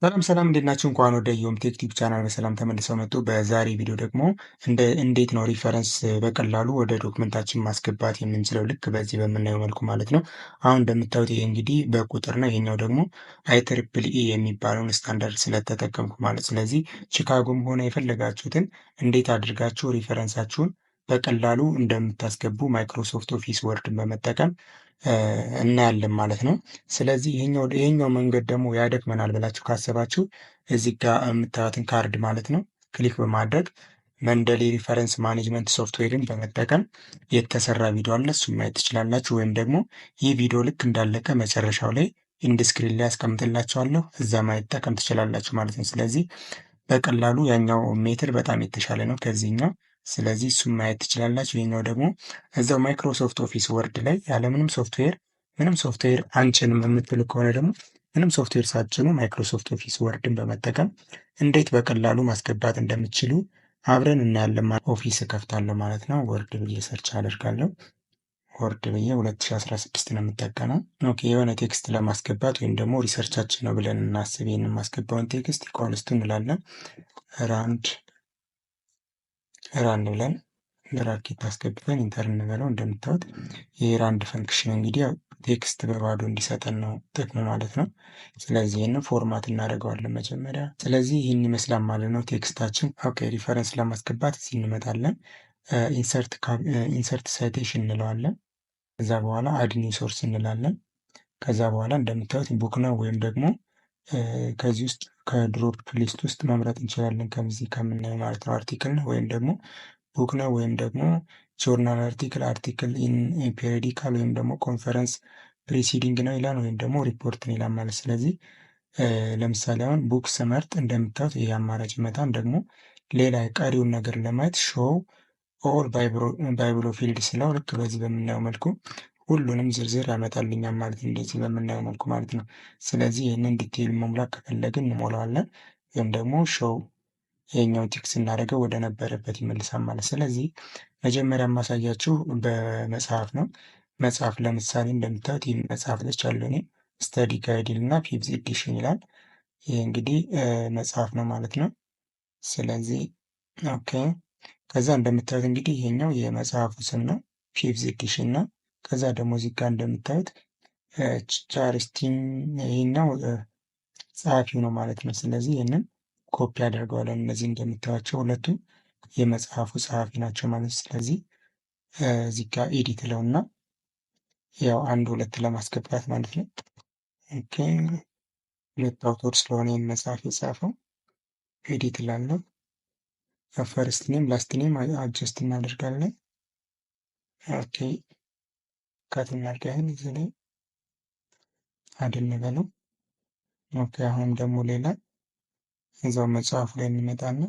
ሰላም ሰላም እንዴት ናችሁ? እንኳን ወደ ዮም ቴክ ቲዩብ ቻናል በሰላም ተመልሰው መጡ። በዛሬ ቪዲዮ ደግሞ እንዴት ነው ሪፈረንስ በቀላሉ ወደ ዶክመንታችን ማስገባት የምንችለው ልክ በዚህ በምናየው መልኩ ማለት ነው። አሁን እንደምታዩት ይሄ እንግዲህ በቁጥር ነው። ይሄኛው ደግሞ IEEE የሚባለውን ስታንዳርድ ስለተጠቀምኩ ማለት ስለዚህ ቺካጎም ሆነ የፈለጋችሁትን እንዴት አድርጋችሁ ሪፈረንሳችሁን በቀላሉ እንደምታስገቡ ማይክሮሶፍት ኦፊስ ወርድን በመጠቀም እናያለን ማለት ነው። ስለዚህ ይሄኛው መንገድ ደግሞ ያደክመናል ብላችሁ ካሰባችሁ እዚህ ጋር የምታዩትን ካርድ ማለት ነው ክሊክ በማድረግ መንደሊ ሪፈረንስ ማኔጅመንት ሶፍትዌርን በመጠቀም የተሰራ ቪዲዮ አለ። እሱን ማየት ትችላላችሁ። ወይም ደግሞ ይህ ቪዲዮ ልክ እንዳለቀ መጨረሻው ላይ ኢንድስክሪን ላይ ያስቀምጥላችኋለሁ እዛ ማየት ጠቀም ትችላላችሁ ማለት ነው። ስለዚህ በቀላሉ ያኛው ሜትር በጣም የተሻለ ነው ከዚህኛው። ስለዚህ እሱም ማየት ትችላላችሁ። ይሄኛው ደግሞ እዛው ማይክሮሶፍት ኦፊስ ወርድ ላይ ያለምንም ሶፍትዌር ምንም ሶፍትዌር አንጭንም የምትሉ ከሆነ ደግሞ ምንም ሶፍትዌር ሳትጭኑ ማይክሮሶፍት ኦፊስ ወርድን በመጠቀም እንዴት በቀላሉ ማስገባት እንደምትችሉ አብረን እናያለን። ኦፊስ እከፍታለሁ ማለት ነው። ወርድ ብዬ ሰርች አደርጋለሁ። ወርድ ብዬ 2016 ነው የምጠቀመው። ኦኬ የሆነ ቴክስት ለማስገባት ወይም ደግሞ ሪሰርቻችን ነው ብለን እናስብ። ይህንን የማስገባውን ቴክስት ኢኳልስቱ እንላለን። ራንድ ብለን ብራኬት አስገብተን ኢንተር እንበለው። እንደምታዩት የራንድ ፈንክሽን እንግዲህ ቴክስት በባዶ እንዲሰጠን ነው ጥቅሙ ማለት ነው። ስለዚህ ይህንን ፎርማት እናደርገዋለን መጀመሪያ። ስለዚህ ይህን ይመስላል ማለት ነው ቴክስታችን። ኦኬ ሪፈረንስ ለማስገባት እዚህ እንመጣለን። ኢንሰርት ሳይቴሽን እንለዋለን። ከዛ በኋላ አድ ኒው ሶርስ እንላለን። ከዛ በኋላ እንደምታዩት ቡክ ነው ወይም ደግሞ ከዚህ ውስጥ ከድሮፕ ሊስት ውስጥ መምረጥ እንችላለን። ከዚህ ከምናየው ማለት ነው አርቲክል ነው ወይም ደግሞ ቡክ ነው ወይም ደግሞ ጆርናል አርቲክል፣ አርቲክል ኢን ፔሪዲካል ወይም ደግሞ ኮንፈረንስ ፕሪሲዲንግ ነው ይላል ወይም ደግሞ ሪፖርት ነው ይላል ማለት። ስለዚህ ለምሳሌ አሁን ቡክ ስመርጥ እንደምታዩት ይህ አማራጭ ይመጣል። ደግሞ ሌላ ቀሪውን ነገር ለማየት ሾው ኦል ባይብሎ ፊልድ ስለው ልክ በዚህ በምናየው መልኩ ሁሉንም ዝርዝር ያመጣልኛል ማለት ነው። እንደዚህ በምናየው መልኩ ማለት ነው። ስለዚህ ይህንን ዲቴይል መሙላት ከፈለግን እንሞላዋለን ወይም ደግሞ ሾው ይሄኛውን ቲክ ስናደርገው ወደ ነበረበት ይመልሳል ማለት። ስለዚህ መጀመሪያ የማሳያችሁ በመጽሐፍ ነው። መጽሐፍ ለምሳሌ እንደምታዩት ይህ መጽሐፍ ልቻለሁ እኔ ስተዲ ጋይድ እና ፊፍዝ ኤዲሽን ይላል። ይህ እንግዲህ መጽሐፍ ነው ማለት ነው። ስለዚህ ኦኬ ከዛ እንደምታዩት እንግዲህ ይሄኛው የመጽሐፉ ስም ነው ፊፍዝ ኤዲሽን ነው። ከዛ ደግሞ እዚህ ጋር እንደምታዩት ቻርስቲን ይሄኛው ጸሐፊው ነው ማለት ነው። ስለዚህ ይህንን ኮፒ አደርገዋለን። እነዚህ እንደምታዩቸው ሁለቱ የመጽሐፉ ጸሐፊ ናቸው ማለት። ስለዚህ እዚህ ጋር ኤዲት ለውና ያው አንድ ሁለት ለማስገባት ማለት ነው። ኦኬ ሁለት አውቶር ስለሆነ ይህን መጽሐፍ የጻፈው ኤዲት ላለው ፈርስት ኔም ላስት ኔም አጀስት እናደርጋለን። ኦኬ ካት እናድርጋለን እዚህ ላይ አድንበለው። ኦኬ አሁን ደግሞ ሌላ እዛው መጽሐፉ ላይ እንመጣና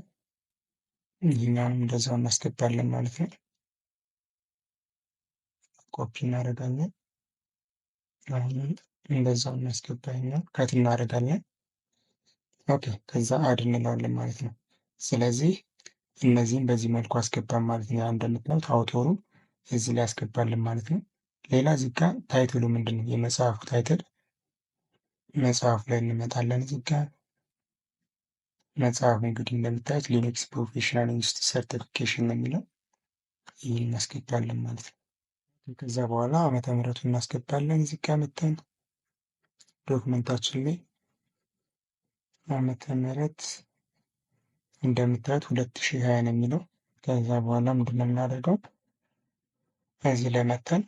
ይህኛውንም እንደዛው እናስገባለን ማለት ነው። ኮፒ እናደርጋለን። አሁንም እንደዛው እናስገባለን ከት እናደርጋለን። ኦኬ ከዛ አድ እንለዋለን ማለት ነው። ስለዚህ እነዚህም በዚህ መልኩ አስገባን ማለት ነው። እንደምታዩት አውቶሩ እዚህ ላይ ያስገባልን ማለት ነው። ሌላ እዚህ ጋር ታይትሉ ምንድን ነው? የመጽሐፉ ታይትል መጽሐፉ ላይ እንመጣለን። እዚህ ጋር መጽሐፉ እንግዲህ እንደምታዩት ሊነክስ ፕሮፌሽናል ኢንስቲትዩት ሰርቲፊኬሽን ነው የሚለው ይህን እናስገባለን ማለት ነው። ከዛ በኋላ ዓመተ ምህረቱን እናስገባለን። እዚህ ጋር መተን ዶክመንታችን ላይ ዓመተ ምህረት እንደምታዩት 2020 ነው የሚለው። ከዛ በኋላ ምንድነው የምናደርገው እዚህ ላይ መተን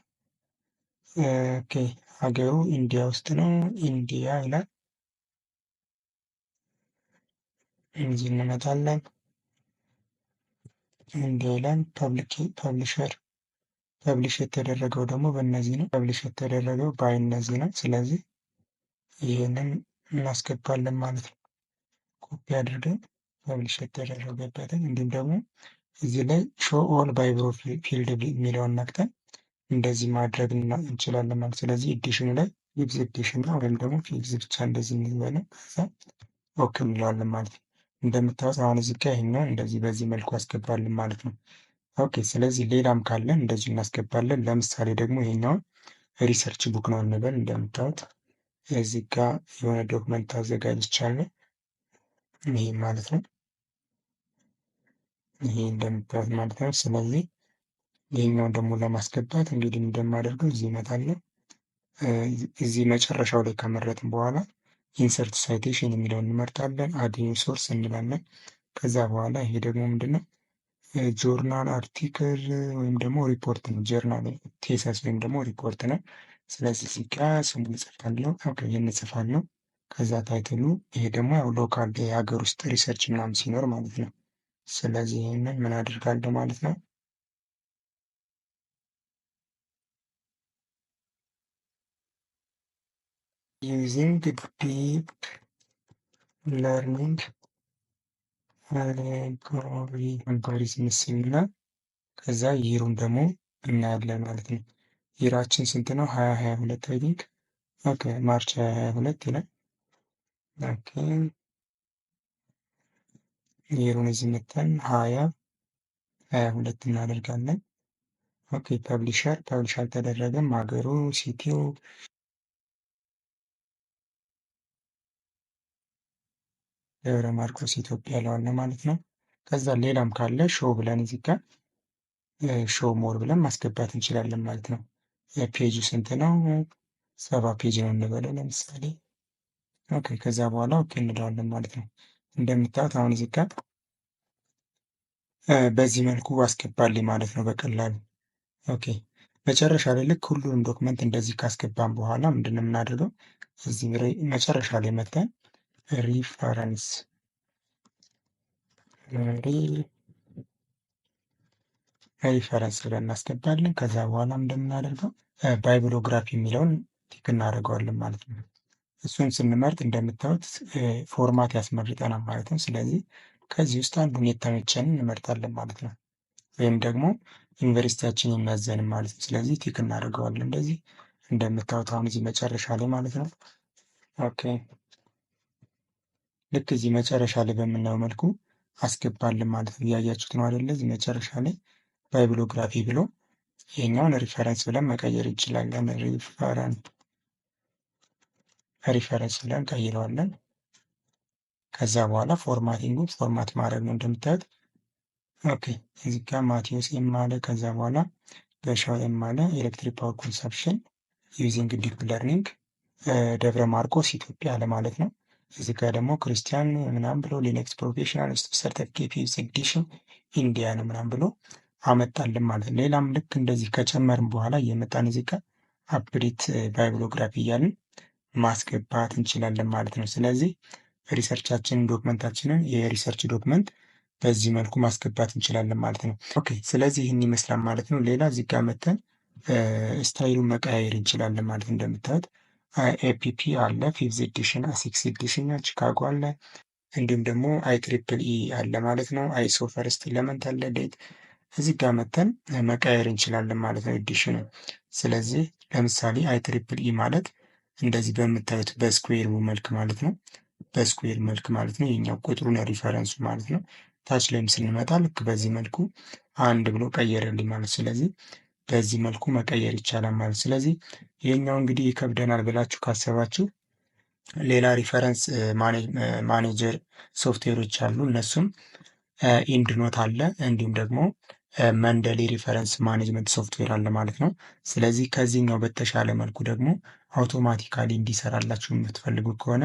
ኦኬ ሀገሩ ኢንዲያ ውስጥ ነው ኢንዲያ ይላል። እዚህ እንመጣለን። ኢንዲያ ይላል። ፐብሊሸር ፐብሊሽ የተደረገው ደግሞ በእነዚህ ነው። ፐብሊሽ የተደረገው በእነዚህ ነው። ስለዚህ ይህንን እናስገባለን ማለት ነው። ኮፒ አድርገን ፐብሊሽ የተደረገበትን እንዲሁም ደግሞ እዚህ ላይ ሾው ኦል ባይብሎ ፊልድ የሚለውን ነክተን እንደዚህ ማድረግ እንችላለን ማለት። ስለዚህ ኤዲሽኑ ላይ ፊፍዝ ኤዲሽን ነው ወይም ደግሞ ፊፍዝ ብቻ እንደዚህ እንበለን ከዛ ኦኬ እንለዋለን ማለት ነው። እንደምታዩት አሁን እዚህ ጋር ይሄኛው እንደዚህ በዚህ መልኩ ያስገባልን ማለት ነው። ኦኬ ስለዚህ ሌላም ካለን እንደዚህ እናስገባለን። ለምሳሌ ደግሞ ይሄኛውን ሪሰርች ቡክ ነው እንበል። እንደምታዩት እዚህ ጋር የሆነ ዶክመንት አዘጋጅቻለሁ ይሄ ማለት ነው። ይሄ እንደምታዩት ማለት ነው። ስለዚህ ይሄኛውን ደግሞ ለማስገባት እንግዲህ እንደማደርገው እዚህ እመጣለሁ። እዚህ መጨረሻው ላይ ከመረጥን በኋላ ኢንሰርት ሳይቴሽን የሚለውን እንመርጣለን። አድ ኒው ሶርስ እንላለን። ከዛ በኋላ ይሄ ደግሞ ምንድነው ጆርናል አርቲክል ወይም ደግሞ ሪፖርት ነው። ጆርናል ቴሰስ ወይም ደግሞ ሪፖርት ነው። ስለዚህ እዚህ ጋር ስሙን እጽፋለሁ። ኦኬ ይህን እጽፋለሁ። ከዛ ታይትሉ ይሄ ደግሞ ያው ሎካል የሀገር ውስጥ ሪሰርች ምናምን ሲኖር ማለት ነው። ስለዚህ ይህንን ምን አድርጋለሁ ማለት ነው ዩዚንግ ዲፕ ለርኒንግ አልጎሪዝምስ እና ከዛ ይሩን ደግሞ እናያለን ማለት ነው። ይራችን ስንት ነው? 2022 አይ ቲንክ ኦኬ ማርች 2022 ይላል። ኦኬ ይሩን እዚህ መተን 2022 እናደርጋለን። ኦኬ ፐብሊሸር ፐብሊሽ አልተደረገም። ሀገሩ ሲቲው ደብረ ማርቆስ ኢትዮጵያ ለዋለ ማለት ነው። ከዛ ሌላም ካለ ሾው ብለን እዚህ ጋር ሾው ሞር ብለን ማስገባት እንችላለን ማለት ነው። ፔጁ ስንት ነው? 70 ፔጅ ነው እንበለው ለምሳሌ። ኦኬ ከዛ በኋላ ኦኬ እንለዋለን ማለት ነው። እንደምታዩት አሁን እዚህ ጋር በዚህ መልኩ አስገባልኝ ማለት ነው በቀላሉ። ኦኬ መጨረሻ ላይ ልክ ሁሉንም ዶክመንት እንደዚህ ካስገባን በኋላ ምንድን ነው የምናደርገው? እዚህ መጨረሻ ላይ መተን ሪፈረንስ ብለን እናስገባለን። ከዛ በኋላ እንደምናደርገው ባይብሎግራፊ የሚለውን ቲክ እናደርገዋለን ማለት ነው። እሱን ስንመርጥ እንደምታዩት ፎርማት ያስመርጠናል ማለት ነው። ስለዚህ ከዚህ ውስጥ አንዱን የተመቸንን እንመርጣለን ማለት ነው። ወይም ደግሞ ዩኒቨርሲቲያችን የሚያዘን ማለት ነው። ስለዚህ ቲክ እናደርገዋለን እንደዚህ እንደምታዩት አሁን እዚህ መጨረሻ ላይ ማለት ነው። ኦኬ ልክ እዚህ መጨረሻ ላይ በምናየው መልኩ አስገባልን ማለት ነው። እያያችሁት ነው አይደለ? እዚህ መጨረሻ ላይ ባይብሎግራፊ ብሎ ይሄኛውን ሪፈረንስ ብለን መቀየር እንችላለን። ሪፈረንስ ብለን ቀይረዋለን። ከዛ በኋላ ፎርማቲንጉ ፎርማት ማድረግ ነው እንደምታዩት። ኦኬ እዚህ ጋር ማቴዎስ ኤም አለ። ከዛ በኋላ በሻው ኤም አለ። ኤሌክትሪክ ፓወር ኮንሰፕሽን ዩዚንግ ዲፕ ለርኒንግ ደብረ ማርቆስ ኢትዮጵያ አለ ማለት ነው። እዚህ ጋር ደግሞ ክርስቲያን ምናምን ብሎ ሊነክስ ፕሮፌሽናል ሰርቲፊኬት ኤግዚቢሽን ኢንዲያ ነው ምናምን ብሎ አመጣልን ማለት ነው። ሌላም ልክ እንደዚህ ከጨመርን በኋላ እየመጣን እዚህ ጋር አፕዴት ባይብሎግራፊ እያልን ማስገባት እንችላለን ማለት ነው። ስለዚህ ሪሰርቻችንን ዶክመንታችንን የሪሰርች ዶክመንት በዚህ መልኩ ማስገባት እንችላለን ማለት ነው። ኦኬ ስለዚህ ይህን ይመስላል ማለት ነው። ሌላ እዚህ ጋር መተን ስታይሉን መቀያየር እንችላለን ማለት ነው። እንደምታዩት ኤፒፒ አለ፣ ፊፍዝ ኤዲሽን፣ ሲክስ ኤዲሽን ቺካጎ አለ፣ እንዲሁም ደግሞ አይ ትሪፕል ኢ አለ ማለት ነው። አይሶ ፈርስት ኤለመንት አለ፣ ዴት እዚህ ጋር መተን መቀየር እንችላለን ማለት ነው ኤዲሽኑ። ስለዚህ ለምሳሌ አይ ትሪፕል ኢ ማለት እንደዚህ በምታዩት በስኩዌር መልክ ማለት ነው። በስኩዌር መልክ ማለት ነው። የኛው ቁጥሩን ሪፈረንሱ ማለት ነው። ታች ላይም ስንመጣ ልክ በዚህ መልኩ አንድ ብሎ ቀየረልኝ ማለት ስለዚህ በዚህ መልኩ መቀየር ይቻላል ማለት ስለዚህ ይሄኛው እንግዲህ ይከብደናል ብላችሁ ካሰባችሁ ሌላ ሪፈረንስ ማኔጀር ሶፍትዌሮች አሉ። እነሱም ኢንድ ኖት አለ እንዲሁም ደግሞ መንደሊ ሪፈረንስ ማኔጅመንት ሶፍትዌር አለ ማለት ነው። ስለዚህ ከዚህኛው በተሻለ መልኩ ደግሞ አውቶማቲካሊ እንዲሰራላችሁ የምትፈልጉ ከሆነ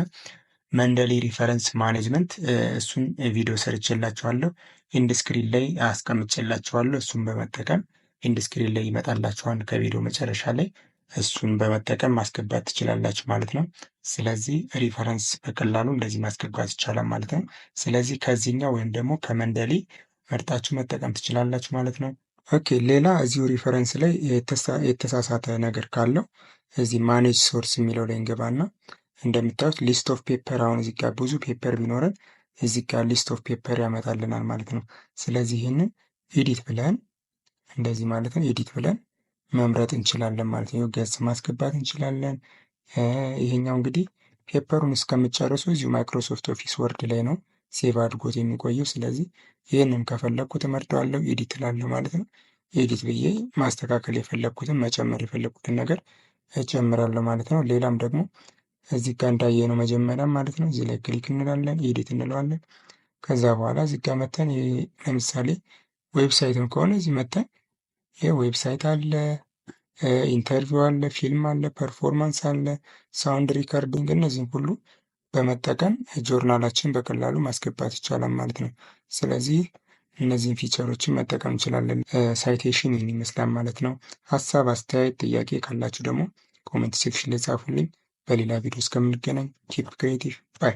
መንደሊ ሪፈረንስ ማኔጅመንት እሱን ቪዲዮ ሰርቼላችኋለሁ። ኢንድ ስክሪን ላይ አስቀምጬላችኋለሁ። እሱን በመጠቀም ኢንድ ስክሪን ላይ ይመጣላችኋል ከቪዲዮ መጨረሻ ላይ እሱን በመጠቀም ማስገባት ትችላላችሁ ማለት ነው። ስለዚህ ሪፈረንስ በቀላሉ እንደዚህ ማስገባት ይቻላል ማለት ነው። ስለዚህ ከዚህኛው ወይም ደግሞ ከመንደሊ መርጣችሁ መጠቀም ትችላላችሁ ማለት ነው። ኦኬ ሌላ እዚሁ ሪፈረንስ ላይ የተሳሳተ ነገር ካለው እዚህ ማኔጅ ሶርስ የሚለው ላይ እንገባና እንደምታዩት ሊስት ኦፍ ፔፐር አሁን እዚህ ጋር ብዙ ፔፐር ቢኖረን እዚህ ጋር ሊስት ኦፍ ፔፐር ያመጣልናል ማለት ነው። ስለዚህ ይህንን ኤዲት ብለን እንደዚህ ማለት ነው ኤዲት ብለን መምረጥ እንችላለን ማለት ነው። ገጽ ማስገባት እንችላለን። ይሄኛው እንግዲህ ፔፐሩን እስከምጨርሱ እዚሁ ማይክሮሶፍት ኦፊስ ወርድ ላይ ነው ሴቭ አድርጎት የሚቆየው። ስለዚህ ይህንን ከፈለግኩት እመርጠዋለሁ ኤዲት እላለሁ ማለት ነው። ኤዲት ብዬ ማስተካከል የፈለግኩትን መጨመር የፈለግኩትን ነገር እጨምራለሁ ማለት ነው። ሌላም ደግሞ እዚህ ጋር እንዳየነው መጀመሪያ ማለት ነው። እዚህ ላይ ክሊክ እንላለን፣ ኤዲት እንለዋለን። ከዛ በኋላ እዚህ ጋር መተን ለምሳሌ ዌብሳይትም ከሆነ እዚህ መተን ዌብሳይት አለ፣ ኢንተርቪው አለ፣ ፊልም አለ፣ ፐርፎርማንስ አለ፣ ሳውንድ ሪከርዲንግ እነዚህም ሁሉ በመጠቀም ጆርናላችን በቀላሉ ማስገባት ይቻላል ማለት ነው። ስለዚህ እነዚህን ፊቸሮችን መጠቀም እንችላለን። ሳይቴሽን ይህን ይመስላል ማለት ነው። ሀሳብ፣ አስተያየት፣ ጥያቄ ካላችሁ ደግሞ ኮሜንት ሴክሽን ላይ ጻፉልኝ። በሌላ ቪዲዮ እስከምንገናኝ ኪፕ ክሬቲቭ ባይ